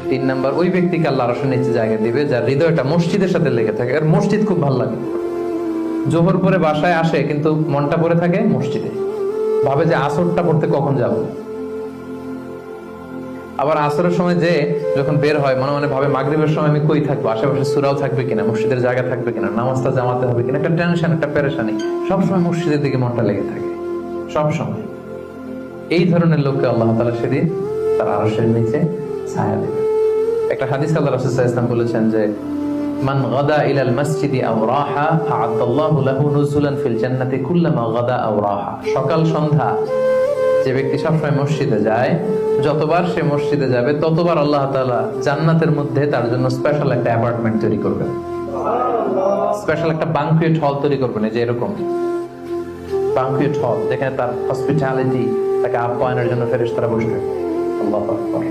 3 number, ওই ব্যক্তিকে আল্লাহ আরশের নিচে জায়গা দিবে যার হৃদয়টা মসজিদের সাথে লেগে থাকে। আর মসজিদ খুব ভালো লাগে। জোহর পরে বাসায় আসে কিন্তু মনটা পড়ে থাকে মসজিদে, ভাবে যে আসরটা পড়তে কখন যাব। আবার আসরের সময় যে যখন বের হয় মনে মনে ভাবে মাগরিবের সময় আমি কই থাকবো, আশেপাশে সূরাও থাকবে কিনা, মসজিদের জায়গা থাকবে কিনা, নামাজটা জামাতে হবে কিনা, একটা টেনশন, একটা পেরেশানি, সবসময় মসজিদের দিকে মনটা লেগে থাকে সব সময়। এই ধরনের লোককে আল্লাহ তাআলা সেদিন তার আরশের নিচে ছায়া দেবে। একটা হাদিস আল্লাহ রাসূল সাল্লাল্লাহু আলাইহি ওয়াসাল্লাম বলেছেন যে মান গাদা ইলাল মসজিদি আও রাহা আ'আদাল্লাহু লাহু নুজুলান ফিল জান্নাতি কুল্লামা গাদা আও রাহা। সকাল সন্ধ্যা যে ব্যক্তি সবসময় মসজিদে যায়, যতবার সে মসজিদে যাবে ততবার আল্লাহ তাআলা জান্নাতের মধ্যে তার জন্য স্পেশাল একটা অ্যাপার্টমেন্ট তৈরি করবেন, স্পেশাল একটা বাঙ্কুয়েট হল তৈরি করবেন। যে এরকম বাঙ্কুয়েট হল যেখানে তার হসপিটালিটি, তাকে আপ্যায়নের জন্য ফেরেশতারা বসবে। আল্লাহু আকবার।